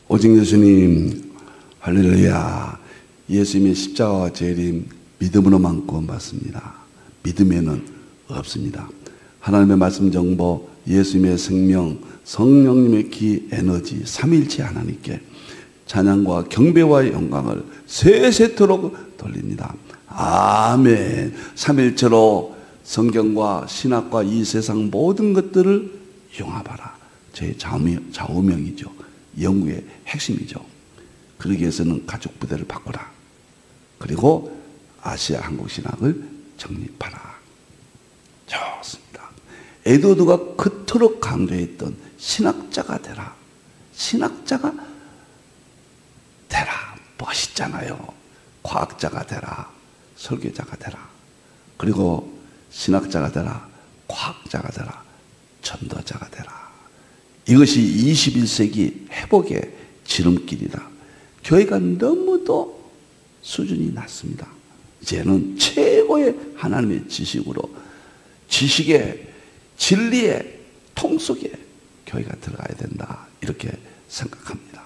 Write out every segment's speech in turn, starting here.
오직 예수님, 할렐루야. 예수님의 십자가와 재림 믿음으로만 구원받습니다. 믿음에는 없습니다. 하나님의 말씀 정보, 예수님의 생명, 성령님의 기, 에너지, 삼위일체 하나님께 찬양과 경배와 영광을 세세토록 돌립니다. 아멘. 삼위일체로 성경과 신학과 이 세상 모든 것들을 융합하라. 제 좌우명이죠. 연구의 핵심이죠. 그러기 위해서는 가족 부대를 바꾸라. 그리고 아시아 한국 신학을 정립하라. 좋습니다. 에드워드가 그토록 강조했던 신학자가 되라. 신학자가 되라. 멋있잖아요. 과학자가 되라. 설계자가 되라. 그리고 신학자가 되라. 과학자가 되라. 전도자가 되라. 이것이 21세기 회복의 지름길이다. 교회가 너무도 수준이 낮습니다. 이제는 최고의 하나님의 지식으로, 지식의 진리의 통 속에 교회가 들어가야 된다. 이렇게 생각합니다.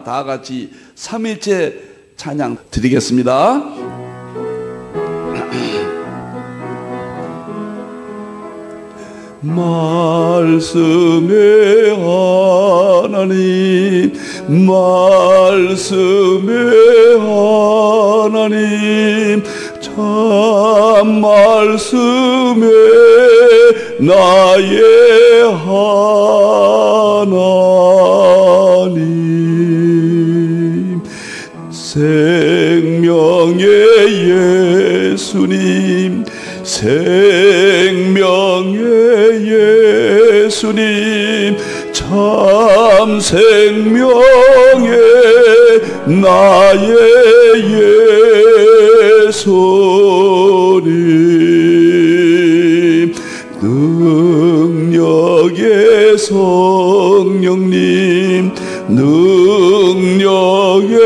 다 같이 삼위일체 찬양 드리겠습니다. 말씀의 하나님, 말씀의 하나님, 참 말씀의 나의 하나님, 생명의 예수님, 생명의 예수님, 참 생명의 나의 예수님, 능력의 성령님, 능력의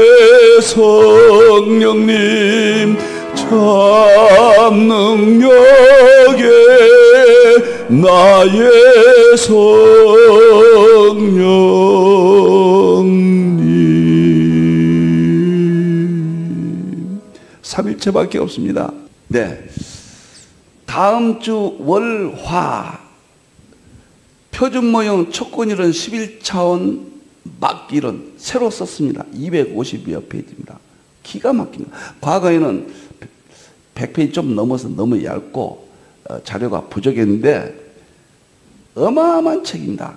성령님, 참 능력의 나의 성령님. 삼일체밖에 없습니다. 네, 다음 주 월화 표준 모형 촉근이론 11차원 막이론 새로 썼습니다. 250여 페이지입니다. 기가 막힙니다. 과거에는 100페이지 좀 넘어서 너무 얇고 자료가 부족했는데 어마어마한 책입니다.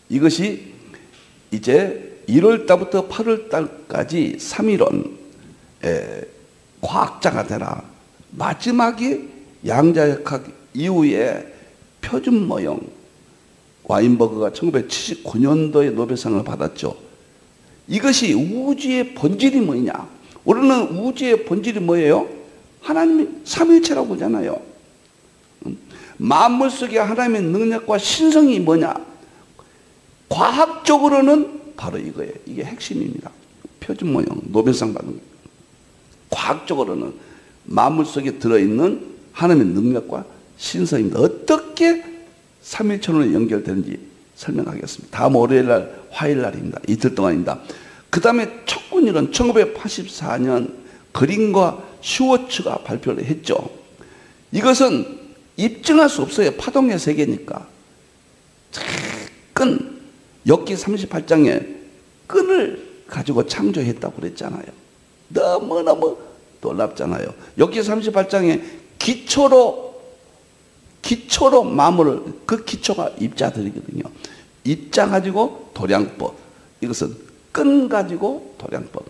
이것이 이제 1월달부터 8월달까지 3일원 과학자가 되라. 마지막이 양자역학 이후에 표준 모형, 와인버그가 1979년도에 노벨상을 받았죠. 이것이 우주의 본질이 뭐냐? 우리는 우주의 본질이 뭐예요? 하나님이 삼위일체라고 하잖아요. 만물 속에 하나님의 능력과 신성이 뭐냐? 과학적으로는 바로 이거예요. 이게 핵심입니다. 표준 모형 노벨상 받은 거예요. 과학적으로는 만물 속에 들어있는 하나님의 능력과 신성입니다. 어떻게 삼위일체론에 연결되는지 설명하겠습니다. 다음 월요일날, 화요일날입니다. 이틀 동안입니다. 그 다음에 촉근이론 1984년 그린과 슈워츠가 발표를 했죠. 이것은 입증할 수 없어요. 파동의 세계니까. 끈, 엽기 38장에 끈을 가지고 창조했다고 그랬잖아요. 너무너무 놀랍잖아요. 엽기 38장에 기초로 마물을, 그 기초가 입자들이거든요. 입자 가지고 도량법, 이것은 끈 가지고 도량법.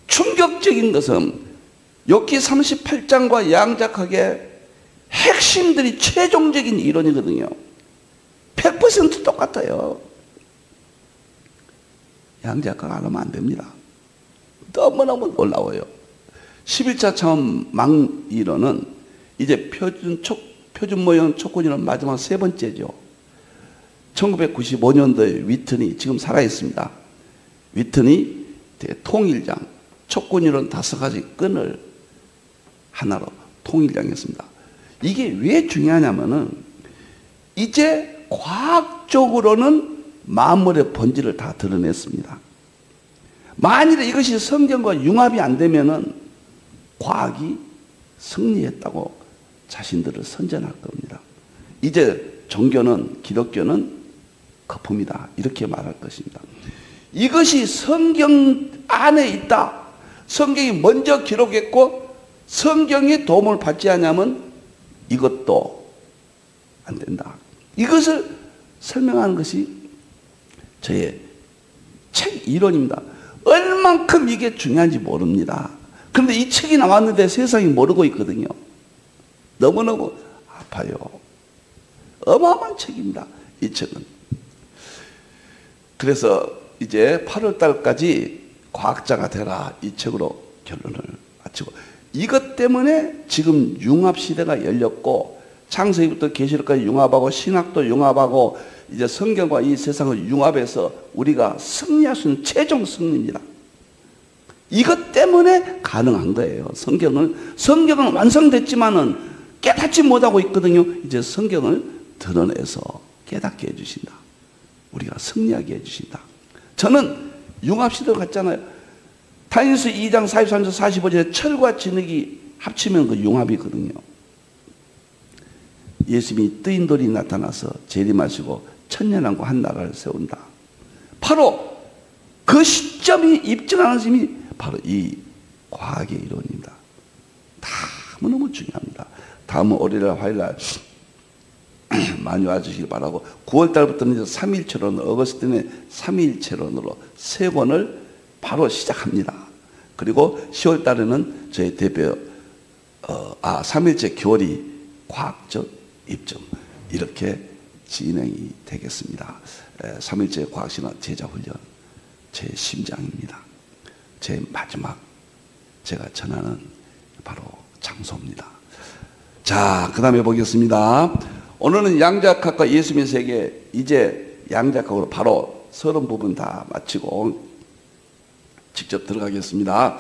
충격적인 것은 엽기 38장과 양자역학의 핵심들이 최종적인 이론이거든요. 100% 똑같아요. 양자역학 안 하면 안 됩니다. 너무너무 놀라워요. 11차 차원 망이론은 이제 표준 모형 촉근이론 마지막 세 번째죠. 1995년도에 위튼이 지금 살아있습니다. 위튼이 통일장, 촉근이론 5가지 끈을 하나로 통일장했습니다. 이게 왜 중요하냐면은 이제 과학적으로는 만물의 본질을 다 드러냈습니다. 만일에 이것이 성경과 융합이 안 되면은 과학이 승리했다고 자신들을 선전할 겁니다. 이제 종교는, 기독교는 거품이다, 이렇게 말할 것입니다. 이것이 성경 안에 있다, 성경이 먼저 기록했고 성경의 도움을 받지 않으면 이것도 안 된다. 이것을 설명하는 것이 저의 책 이론입니다. 얼만큼 이게 중요한지 모릅니다. 그런데 이 책이 나왔는데 세상이 모르고 있거든요. 너무너무 아파요. 어마어마한 책입니다, 이 책은. 그래서 이제 8월 달까지 과학자가 되라, 이 책으로 결론을 마치고, 이것 때문에 지금 융합시대가 열렸고 창세기부터 계시록까지 융합하고 신학도 융합하고 이제 성경과 이 세상을 융합해서 우리가 승리할 수 있는 최종 승리입니다. 이것 때문에 가능한 거예요. 성경은 완성됐지만은 깨닫지 못하고 있거든요. 이제 성경을 드러내서 깨닫게 해주신다. 우리가 승리하게 해주신다. 저는 융합시대로 갔잖아요. 다니엘서 2장 43절 45절에 철과 진흙이 합치면 그 융합이거든요. 예수님이 뜨인 돌이 나타나서 재림하시고 천년왕국 한 나라를 세운다. 바로 그 시점이 입증하는 것이 바로 이 과학의 이론입니다. 너무너무 중요합니다. 다음은 월요일 화요일날 많이 와주시길 바라고, 9월달부터는 이제 3일체론, 어거스틴의 3일체론으로 세 권을 바로 시작합니다. 그리고 10월달에는 저희 대표 3일째 교리 과학적 입증, 이렇게 진행이 되겠습니다. 3일째 과학신화 제자훈련 제 심장입니다. 제 마지막 제가 전하는 바로 장소입니다. 자, 그 다음에 보겠습니다. 오늘은 양자역학과 예수님의 세계, 이제 양자역학으로 바로 서론 부분 다 마치고 직접 들어가겠습니다.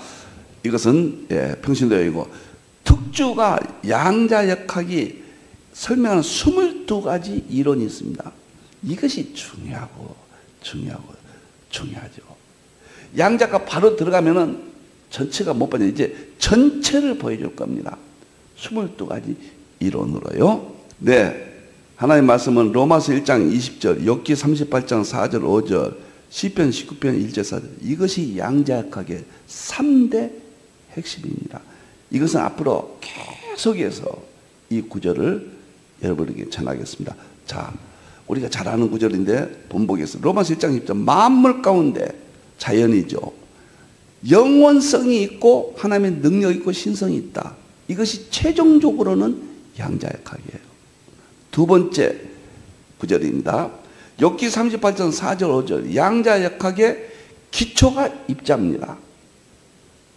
이것은 평신도형이고, 특주가 양자역학이 설명하는 22가지 이론이 있습니다. 이것이 중요하죠. 양자역학 바로 들어가면은 전체가 못 봐요. 이제 전체를 보여줄 겁니다. 22가지 이론으로요. 네. 하나님의 말씀은 로마서 1장 20절, 욥기 38장 4절 5절, 시편 19편 1절 4절. 이것이 양자역학의 3대 핵심입니다. 이것은 앞으로 계속해서 이 구절을 여러분에게 전하겠습니다. 자, 우리가 잘 아는 구절인데 본보겠습니다. 로마서 1장 10절, 만물 가운데 자연이죠. 영원성이 있고 하나님의 능력이 있고 신성이 있다. 이것이 최종적으로는 양자역학이에요. 두 번째 구절입니다. 욥기 38장 4절 5절, 양자역학의 기초가 입자입니다.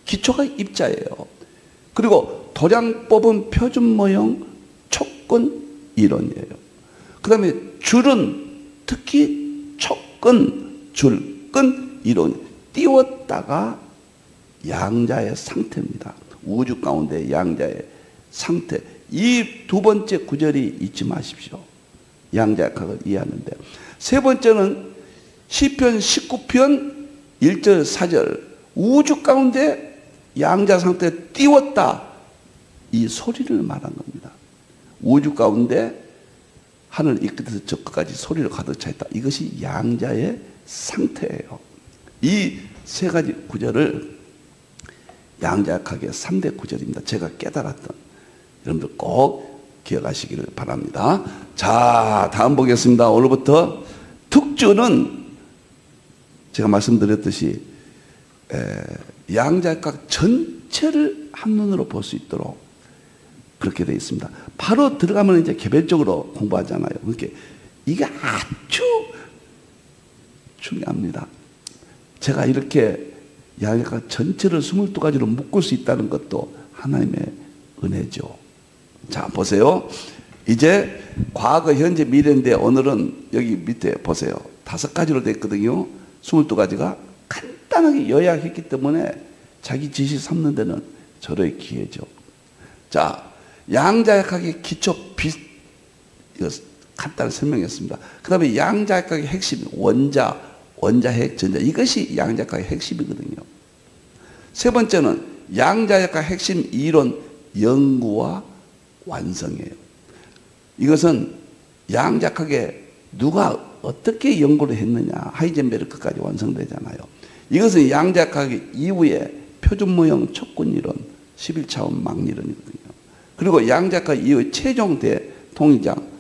기초가 입자예요. 그리고 도량법은 표준모형 촉근 이론이에요. 그 다음에 줄은 특히 촉근, 줄, 끈 이론, 띄웠다가 양자의 상태입니다. 우주 가운데 양자의 상태. 이 두 번째 구절이 잊지 마십시오. 양자역학을 이해하는데. 세 번째는 시편 19편 1절 4절, 우주 가운데 양자 상태에 띄웠다, 이 소리를 말한 겁니다. 우주 가운데 하늘 이 끝에서 저 끝까지 소리를 가득 차 있다. 이것이 양자의 상태예요. 이 세 가지 구절을 양자역학의 3대 구절입니다. 제가 깨달았던, 여러분들 꼭 기억하시기를 바랍니다. 자, 다음 보겠습니다. 오늘부터 특주는 제가 말씀드렸듯이 양자역학 전체를 한눈으로 볼 수 있도록 그렇게 되어 있습니다. 바로 들어가면 이제 개별적으로 공부하잖아요. 그러니까 이게 아주 중요합니다. 제가 이렇게 양자역학 전체를 22가지로 묶을 수 있다는 것도 하나님의 은혜죠. 자, 보세요. 이제 과거, 현재, 미래인데 오늘은 여기 밑에 보세요. 5가지로 되어 있거든요. 22가지가 간단하게 요약했기 때문에 자기 지식 삼는 데는 절호의 기회죠. 자, 양자역학의 기초 이거 간단히 설명했습니다. 그 다음에 양자역학의 핵심, 원자, 원자핵, 전자, 이것이 양자역학의 핵심이거든요. 세 번째는 양자역학 핵심 이론 연구와 완성이에요. 이것은 양자역학에 누가 어떻게 연구를 했느냐, 하이젠베르크까지 완성되잖아요. 이것은 양자역학 이후에 표준모형 촉근이론, 11차원 망리론이거든요. 그리고 양자역학 이후에 최종 대통일장,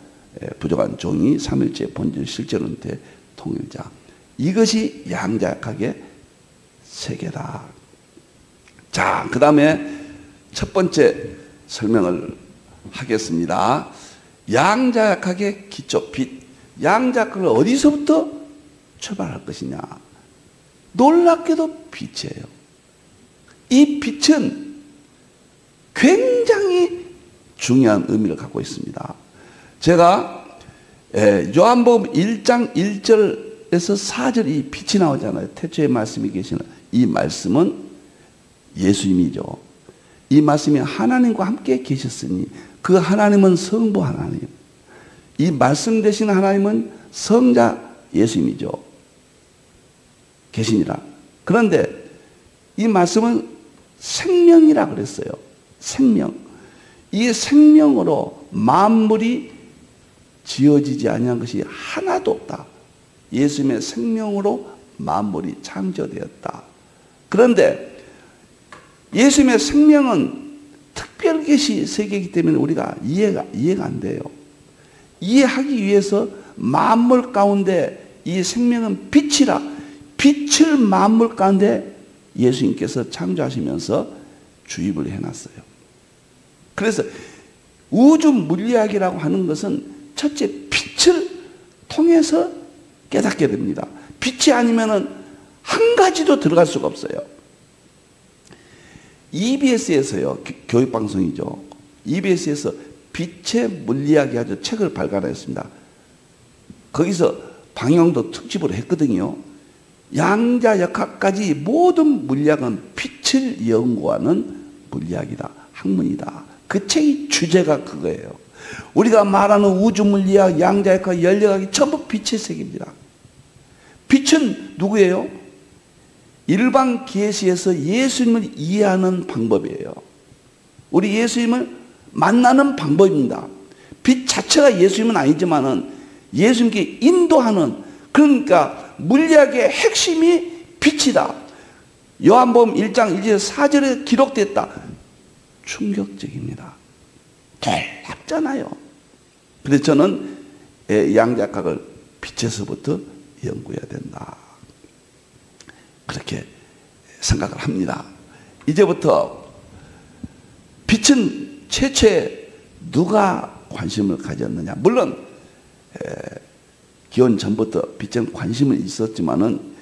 부족한 종이 3일째 본질 실제론 대통일장, 이것이 양자역학의 세계다. 자, 그 다음에 첫 번째 설명을 하겠습니다. 양자역학의 기초, 빛. 양자역학을 어디서부터 출발할 것이냐? 놀랍게도 빛이에요. 이 빛은 굉장히 중요한 의미를 갖고 있습니다. 제가 요한복음 1장 1절에서 4절 이 빛이 나오잖아요. 태초에 말씀이 계시는 이 말씀은 예수님이죠. 이 말씀이 하나님과 함께 계셨으니 그 하나님은 성부 하나님, 이 말씀 되신 하나님은 성자 예수님이죠. 계시니라. 그런데 이 말씀은 생명이라 그랬어요. 생명. 이 생명으로 만물이 지어지지 아니한 것이 하나도 없다. 예수님의 생명으로 만물이 창조되었다. 그런데 예수님의 생명은 특별계시 세계이기 때문에 우리가 이해가 안 돼요. 이해하기 위해서 만물 가운데 이 생명은 빛이라, 빛을 만물 가운데 예수님께서 창조하시면서 주입을 해놨어요. 그래서 우주 물리학이라고 하는 것은 첫째 빛을 통해서 깨닫게 됩니다. 빛이 아니면은 한 가지도 들어갈 수가 없어요. EBS에서요, 교육방송이죠. EBS에서 빛의 물리학이 아주 책을 발간했습니다. 거기서 방영도 특집으로 했거든요. 양자역학까지 모든 물리학은 빛을 연구하는 물리학이다, 학문이다. 그 책의 주제가 그거예요. 우리가 말하는 우주 물리학, 양자역학, 연력학이 전부 빛의 세계입니다. 빛은 누구예요? 일반 계시에서 예수님을 이해하는 방법이에요. 우리 예수님을 만나는 방법입니다. 빛 자체가 예수님은 아니지만은 예수님께 인도하는, 그러니까 물리학의 핵심이 빛이다. 요한복음 1장 1절 4절에 기록됐다. 충격적입니다. 놀랍잖아요. 그래서 저는 양자역학을 빛에서부터 연구해야 된다, 그렇게 생각을 합니다. 이제부터 빛은 최초에 누가 관심을 가졌느냐? 물론 기원 전부터 빛에 관심은 있었지만은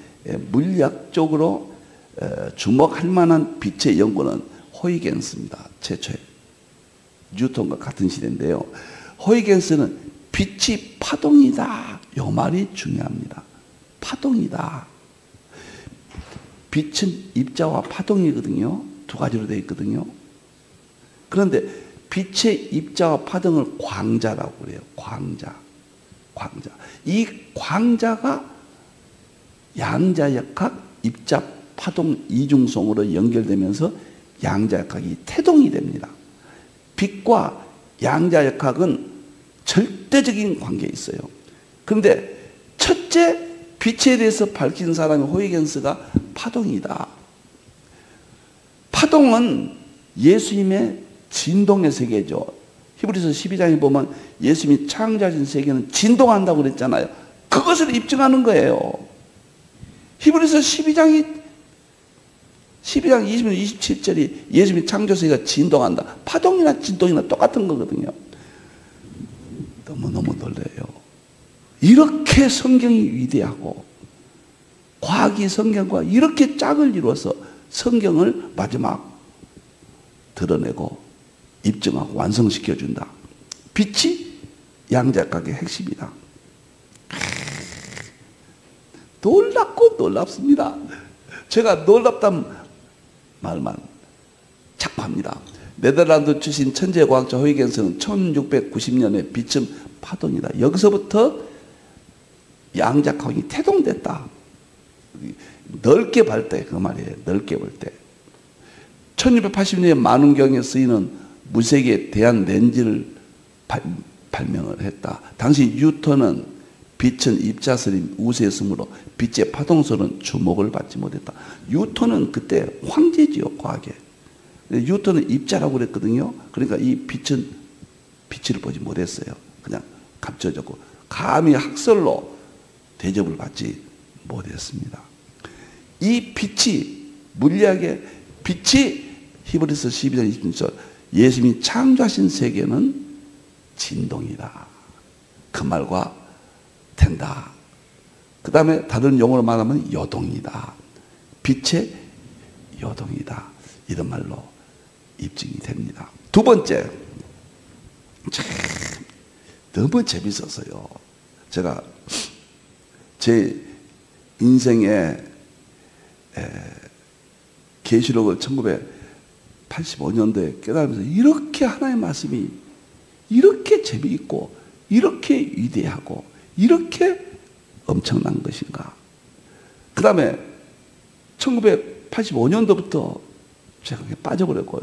물리학적으로 주목할 만한 빛의 연구는 호이겐스입니다. 최초에. 뉴턴과 같은 시대인데요. 호이겐스는 빛이 파동이다, 이 말이 중요합니다. 파동이다. 빛은 입자와 파동이거든요. 두 가지로 되어 있거든요. 그런데 빛의 입자와 파동을 광자라고 그래요. 광자. 이 광자가 양자역학, 입자, 파동, 이중성으로 연결되면서 양자역학이 태동이 됩니다. 빛과 양자역학은 절대적인 관계에 있어요. 그런데 첫째 빛에 대해서 밝힌 사람이 호이겐스가 파동이다. 파동은 예수님의 진동의 세계죠. 히브리서 12장에 보면 예수님이 창조하신 세계는 진동한다고 그랬잖아요. 그것을 입증하는 거예요. 히브리서 12장 20절 27절이 예수님이 창조 세계가 진동한다. 파동이나 진동이나 똑같은 거거든요. 너무너무 놀라요. 이렇게 성경이 위대하고 과학이 성경과 이렇게 짝을 이루어서 성경을 마지막 드러내고 입증하고 완성시켜준다. 빛이 양자역학의 핵심이다. 놀랍고 놀랍습니다. 제가 놀랍다는 말만 착합니다. 네덜란드 출신 천재과학자 호이겐스는 1690년에 빛은 파동이다. 여기서부터 양자역학이 태동됐다. 넓게 볼 때, 그 말이에요. 넓게 볼 때. 1680년에 만운경에 쓰이는 무색에 대한 렌즈를 발명을 했다. 당시 뉴턴은 빛은 입자설인 우주에 있으므로 빛의 파동설은 주목을 받지 못했다. 뉴턴은 그때 황제지요, 과학에. 뉴턴은 입자라고 그랬거든요. 그러니까 이 빛은 빛을 보지 못했어요. 그냥 감춰졌고 감히 학설로 대접을 받지 못했습니다. 이 빛이 물리학의 빛이 히브리서 12장 26절 예수님이 창조하신 세계는 진동이다. 그 말과 된다. 그 다음에 다른 용어로 말하면 요동이다. 빛의 요동이다. 이런 말로 입증이 됩니다. 두 번째, 참 너무 재밌었어요. 제가 제 인생에 계시록을 1985년도에 깨달으면서 이렇게 하나님의 말씀이 이렇게 재미있고 이렇게 위대하고 이렇게 엄청난 것인가. 그 다음에 1985년도부터 제가 빠져버렸고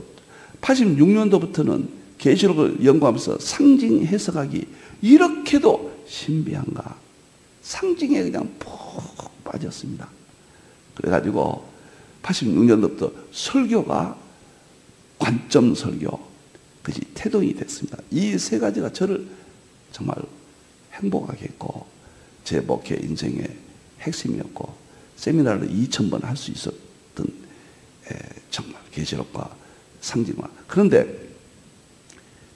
86년도부터는 계시록을 연구하면서 상징 해석하기 이렇게도 신비한가. 상징에 그냥 푹 빠졌습니다. 그래가지고 86년도부터 설교가 관점 설교, 그것이 태동이 됐습니다. 이 세 가지가 저를 정말 행복하게 했고 제 목회 인생의 핵심이었고 세미나를 2000번 할 수 있었던 정말 계시록과 상징과. 그런데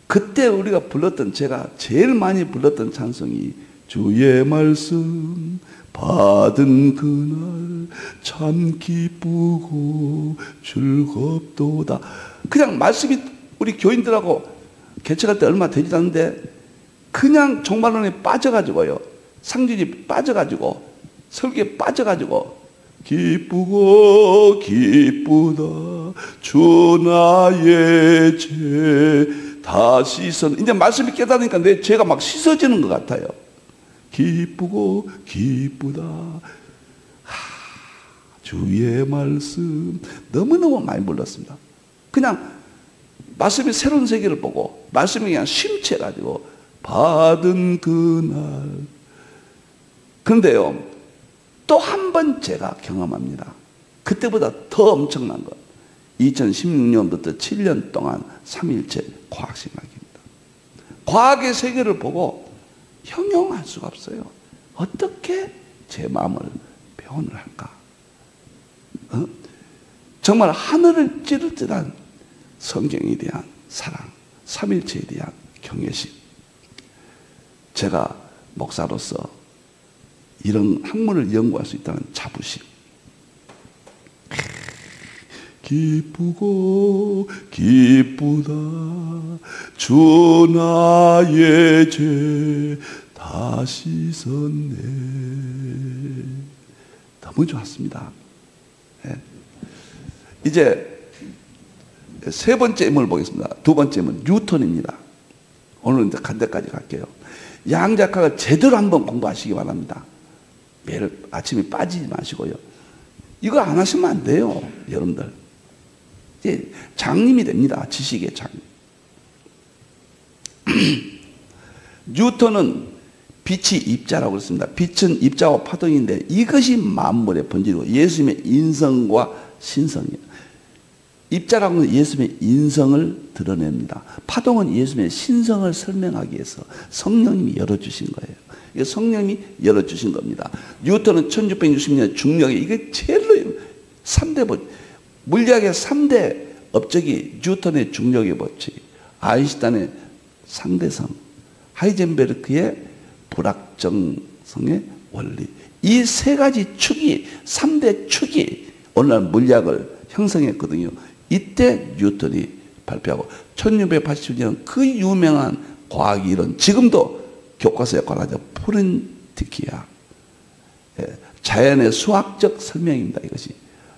그때 우리가 불렀던, 제가 제일 많이 불렀던 찬송이 주의 말씀 받은 그날 참 기쁘고 즐겁도다. 그냥 말씀이 우리 교인들하고 개척할 때 얼마 되지 않는데 그냥 종말론에 빠져가지고요, 상징이 빠져가지고 설교에 빠져가지고 기쁘고 기쁘다 주 나의 죄 다 씻은. 이제 말씀이 깨닫으니까 내 죄가 막 씻어지는 것 같아요. 기쁘고 기쁘다. 주의 말씀 너무너무 많이 불렀습니다. 그냥 말씀이 새로운 세계를 보고 말씀이 그냥 심취해가지고 받은 그날. 그런데요, 또 한 번 제가 경험합니다. 그때보다 더 엄청난 것. 2016년부터 7년 동안 3일째 과학신학입니다. 과학의 세계를 보고 형용할 수가 없어요. 어떻게 제 마음을 표현을 할까? 정말 하늘을 찌를 듯한 성경에 대한 사랑, 삼일체에 대한 경외심. 제가 목사로서 이런 학문을 연구할 수 있다는 자부심. 기쁘고 기쁘다 주 나의 죄 다 씻었네. 너무 좋았습니다. 네. 이제 세 번째 인물을 보겠습니다. 두 번째 인물은 뉴턴입니다. 오늘 이제 간대까지 갈게요. 양 작가가 제대로 한번 공부하시기 바랍니다. 매일 아침에 빠지지 마시고요. 이거 안 하시면 안 돼요, 여러분들. 이제 장님이 됩니다. 지식의 장님. 뉴턴은 빛이 입자라고 했습니다. 빛은 입자와 파동인데 이것이 만물의 본질이고 예수님의 인성과 신성이에요. 입자라고 하는 예수님의 인성을 드러냅니다. 파동은 예수님의 신성을 설명하기 위해서 성령님이 열어주신 거예요. 이게 성령님이 열어주신 겁니다. 뉴턴은 1660년 중력에 이게 제일로 3대 물리학의 3대 업적이 뉴턴의 중력의 법칙, 아인슈타인의 상대성, 하이젠베르크의 불확정성의 원리. 이 세 가지 축이, 3대 축이 오늘날 물리학을 형성했거든요. 이때 뉴턴이 발표하고 1680년 그 유명한 과학 이론, 지금도 교과서에 관하죠. 프론티키아. 자연의 수학적 설명입니다. 이것이.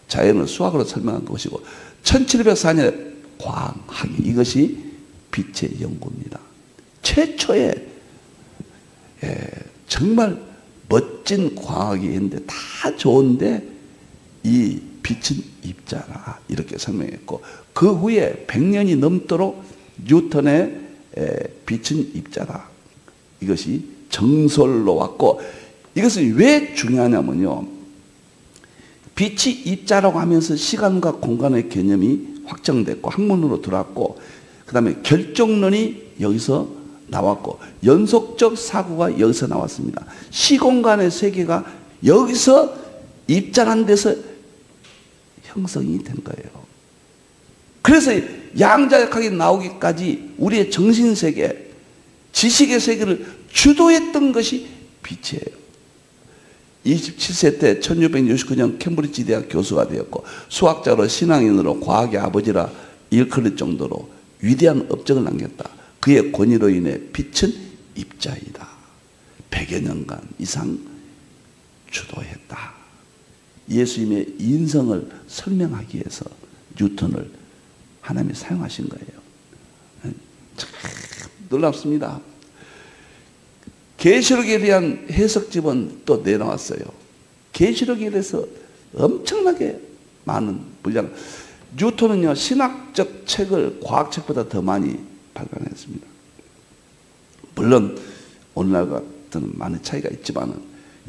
자연을 수학으로 설명한 것이고 1704년에 광학이, 이것이 빛의 연구입니다. 최초의 정말 멋진 멋진 과학이 있는데 다 좋은데 이 빛은 입자라 이렇게 설명했고, 그 후에 100년이 넘도록 뉴턴의 빛은 입자다, 이것이 정설로 왔고, 이것은 왜 중요하냐면요, 빛이 입자라고 하면서 시간과 공간의 개념이 확정됐고 학문으로 들어왔고, 그 다음에 결정론이 여기서 나왔고, 연속적 사고가 여기서 나왔습니다. 시공간의 세계가 여기서 입자란 데서 형성이 된 거예요. 그래서 양자역학이 나오기까지 우리의 정신세계, 지식의 세계를 주도했던 것이 빛이에요. 27세 때 1669년 캠브리지 대학 교수가 되었고, 수학자로 신앙인으로 과학의 아버지라 일컬을 정도로 위대한 업적을 남겼다. 그의 권위로 인해 빛은 입자이다. 100여 년간 이상 주도했다. 예수님의 인성을 설명하기 위해서 뉴턴을 하나님이 사용하신 거예요. 참 놀랍습니다. 계시록에 대한 해석집은 또 내놓았어요. 계시록에 대해서 엄청나게 많은 분량. 뉴턴은요, 신학적 책을 과학책보다 더 많이 발간했습니다. 물론 오늘날 같은 많은 차이가 있지만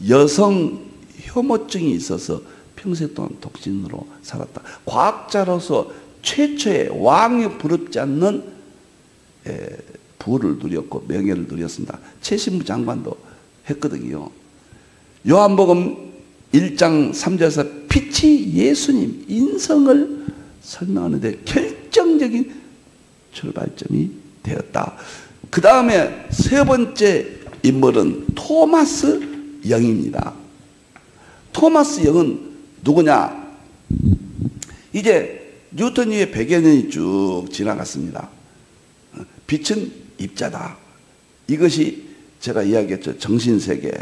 여성 혐오증이 있어서 평생 동안 독신으로 살았다. 과학자로서 최초의 왕이 부럽지 않는 부를 누렸고 명예를 누렸습니다. 최신부 장관도 했거든요. 요한복음 1장 3절에서 빛이 예수님 인성을 설명하는데 결정적인 출발점이 되었다. 그 다음에 세 번째 인물은 토마스 영입니다. 토마스 영은 누구냐? 이제 뉴턴 이후에 100여 년이 쭉 지나갔습니다. 빛은 입자다. 이것이 제가 이야기했죠. 정신세계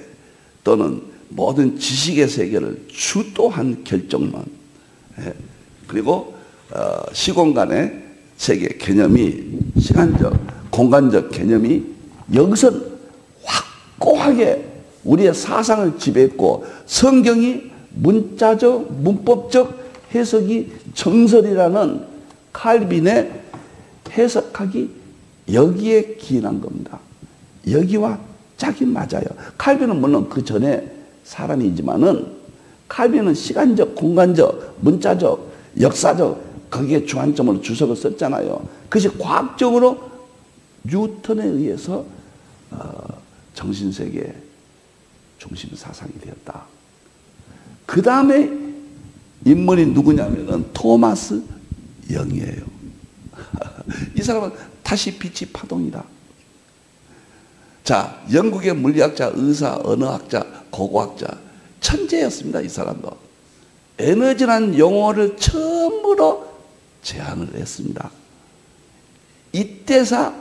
또는 모든 지식의 세계를 주도한 결정론. 그리고 시공간의 세계 개념이, 시간적, 공간적 개념이 여기서 확고하게 우리의 사상을 지배했고, 성경이 문자적, 문법적 해석이 정설이라는 칼빈의 해석하기 여기에 기인한 겁니다. 여기와 짝이 맞아요. 칼빈은 물론 그 전에 사람이지만은 칼빈은 시간적, 공간적, 문자적, 역사적 거기에 주안점으로 주석을 썼잖아요. 그것이 과학적으로 뉴턴에 의해서 정신세계 중심 사상이 되었다. 그 다음에 인물이 누구냐면은 토마스 영이에요. 이 사람은 다시 빛이 파동이다. 자, 영국의 물리학자, 의사, 언어학자, 고고학자, 천재였습니다. 이 사람도. 에너지라는 용어를 처음으로 제안을 했습니다. 이때사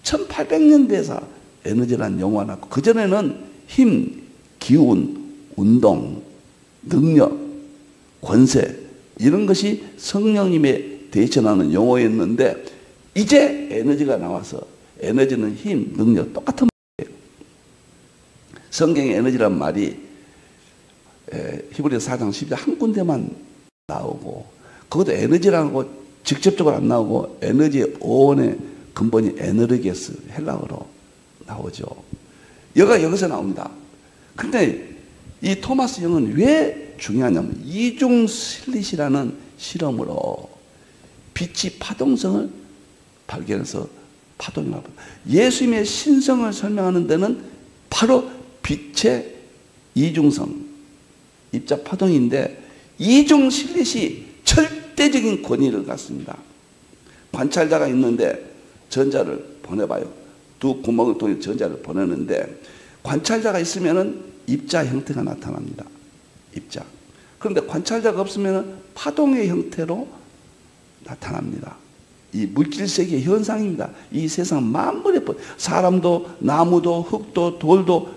1800년대에서 에너지라는 용어가 나왔고, 그전에는 힘, 기운, 운동, 능력, 권세 이런 것이 성령님의 대신하는 용어였는데, 이제 에너지가 나와서 에너지는 힘, 능력 똑같은 말이에요. 성경의 에너지란 말이 히브리서 4장 10절 한 군데만 나오고, 그것도 에너지라고 직접적으로 안 나오고, 에너지의 어원의 근본이 에너르게스, 헬라어로 나오죠. 여기서 나옵니다. 근데 이 토마스 영은 왜 중요하냐면, 이중 슬릿이라는 실험으로 빛이 파동성을 발견해서 파동이 나옵니다. 예수님의 신성을 설명하는 데는 바로 빛의 이중성, 입자 파동인데, 이중 슬릿이 절대적인 권위를 갖습니다. 관찰자가 있는데 전자를 보내봐요. 두 구멍을 통해 전자를 보내는데, 관찰자가 있으면은 입자 형태가 나타납니다. 입자. 그런데 관찰자가 없으면 파동의 형태로 나타납니다. 이 물질세계의 현상입니다. 이 세상 만물의 법, 사람도 나무도 흙도 돌도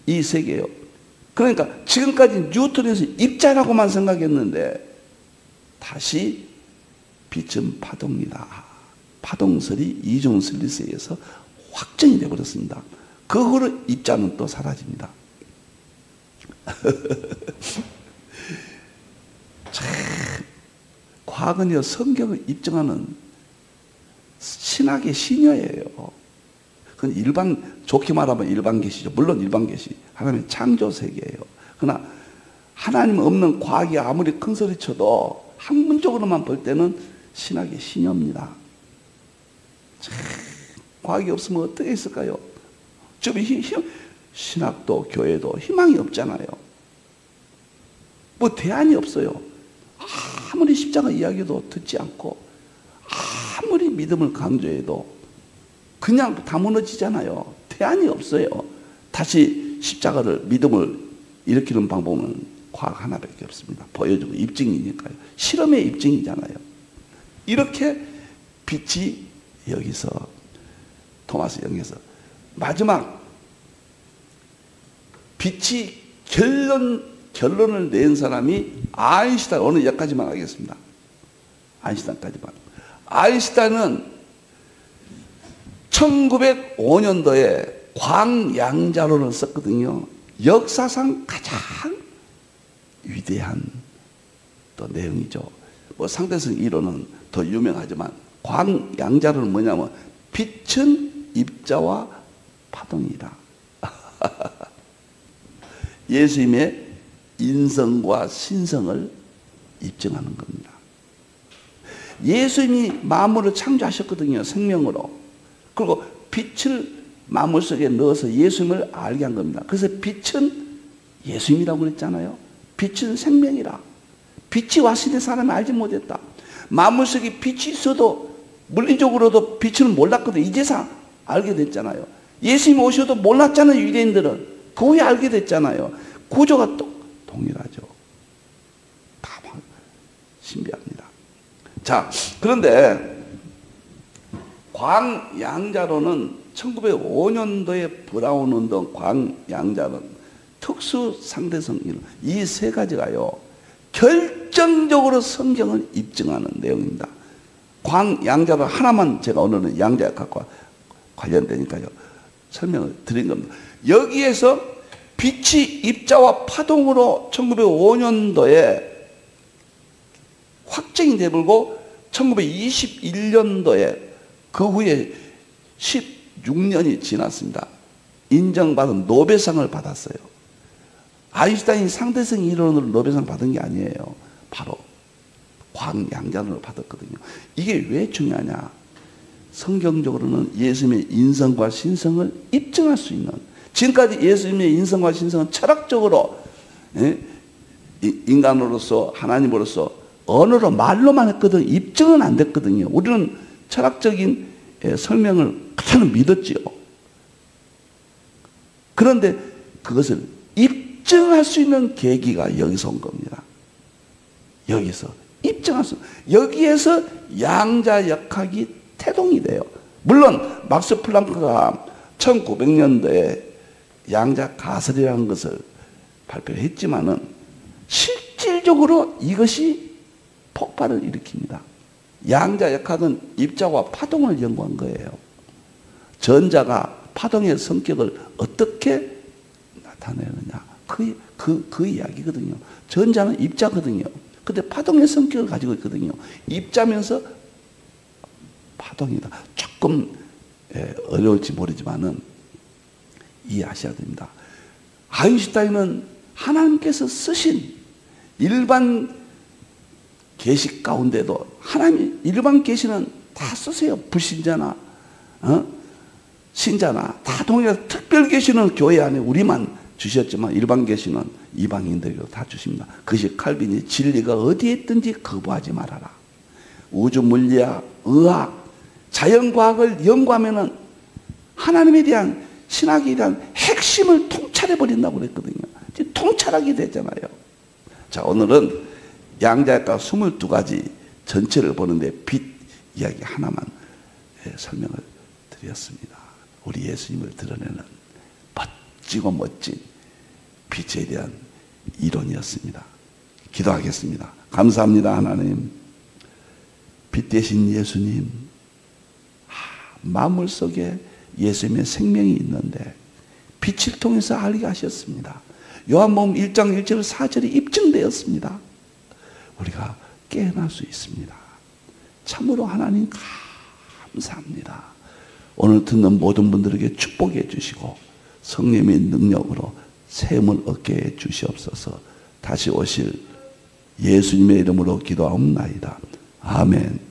이 세계예요. 그러니까 지금까지 뉴턴에서 입자라고만 생각했는데, 다시 빛은 파동이다. 파동설이 이중 슬릿에 의해서 확정이 되어버렸습니다. 그 후로 입자는 또 사라집니다. 참, 과거는요, 성경을 입증하는 신학의 시녀예요. 그건 좋게 말하면 일반 계시죠. 물론 일반 계시. 하나님의 창조 세계예요. 그러나 하나님 없는 과학이 아무리 큰 소리 쳐도 학문적으로만 볼 때는 신학의 시녀입니다. 참, 과학이 없으면 어떻게 있을까요? 지금 신학도 교회도 희망이 없잖아요. 뭐 대안이 없어요. 아무리 십자가 이야기도 듣지 않고 아무리 믿음을 강조해도 그냥 다 무너지잖아요. 대안이 없어요. 다시 십자가를 믿음을 일으키는 방법은 과학 하나밖에 없습니다. 보여주고 입증이니까요. 실험의 입증이잖아요. 이렇게 빛이 여기서 토마스 영에서 마지막 빛이 결론을 낸 사람이 아인슈타인. 오늘 여기까지만 하겠습니다. 아인슈타인까지만. 아인슈타인은 1905년도에 광양자론을 썼거든요. 역사상 가장 위대한 또 내용이죠. 뭐 상대성 이론은 더 유명하지만 광양자론은 뭐냐면 빛은 입자와 파동이다. 예수님의 인성과 신성을 입증하는 겁니다. 예수님이 만물을 창조하셨거든요. 생명으로. 그리고 빛을 만물 속에 넣어서 예수님을 알게 한 겁니다. 그래서 빛은 예수님이라고 그랬잖아요. 빛은 생명이라. 빛이 왔으니 사람이 알지 못했다. 만물 속에 빛이 있어도 물리적으로도 빛은 몰랐거든요. 이제서 알게 됐잖아요. 예수님 오셔도 몰랐잖아요. 유대인들은. 그 후에 알게 됐잖아요. 구조가 동일하죠. 다 신비합니다. 자, 그런데 광양자론은 1905년도에 브라운 운동 광양자론, 특수 상대성 이론, 이 세 가지가요 결정적으로 성경을 입증하는 내용입니다. 광양자론 하나만 제가 오늘은 양자역학과 관련되니까요 설명을 드린 겁니다. 여기에서 빛이 입자와 파동으로 1905년도에 확정이 되고 1921년도에 그 후에 16년이 지났습니다. 인정받은 노벨상을 받았어요. 아인슈타인이 상대성 이론으로 노벨상 받은 게 아니에요. 바로 광양자론을 받았거든요. 이게 왜 중요하냐? 성경적으로는 예수님의 인성과 신성을 입증할 수 있는, 지금까지 예수님의 인성과 신성은 철학적으로 인간으로서 하나님으로서 언어로 말로만 했거든 입증은 안 됐거든요. 우리는 철학적인 설명을 그대로 믿었지요. 그런데 그것을 입증할 수 있는 계기가 여기서 온 겁니다. 여기서 입증할 수, 여기에서 양자역학이 태동이 돼요. 물론 막스 플랑크가 1900년도에 양자 가설이라는 것을 발표했지만은 실질적으로 이것이 폭발을 일으킵니다. 양자역학은 입자와 파동을 연구한 거예요. 전자가 파동의 성격을 어떻게 나타내느냐, 그 이야기거든요. 전자는 입자거든요. 근데 파동의 성격을 가지고 있거든요. 입자면서 파동이다. 조금 어려울지 모르지만은 이해하셔야 됩니다. 아인슈타인은 하나님께서 쓰신 일반 계시 가운데도 하나님 일반 계시는 다 쓰세요. 불신자나 신자나 다 동일한 특별 계시는 교회 안에 우리만 주셨지만 일반 계시는 이방인들에게도 다 주십니다. 그것이 칼빈이 진리가 어디에 있든지 거부하지 말아라. 우주 물리학, 의학, 자연과학을 연구하면은 하나님에 대한 신학에 대한 핵심을 통찰해 버린다고 그랬거든요. 이제 통찰하게 되잖아요. 자, 오늘은 양자역학 22가지 전체를 보는데 빛 이야기 하나만 설명을 드렸습니다. 우리 예수님을 드러내는 멋지고 멋진 빛에 대한 이론이었습니다. 기도하겠습니다. 감사합니다. 하나님, 빛 대신 예수님, 만물 속에 예수님의 생명이 있는데 빛을 통해서 알게 하셨습니다. 요한복음 1장 1절 4절이 입증되었습니다. 우리가 깨어날 수 있습니다. 참으로 하나님 감사합니다. 오늘 듣는 모든 분들에게 축복해 주시고 성령의 능력으로 샘을 얻게 해 주시옵소서. 다시 오실 예수님의 이름으로 기도하옵나이다. 아멘.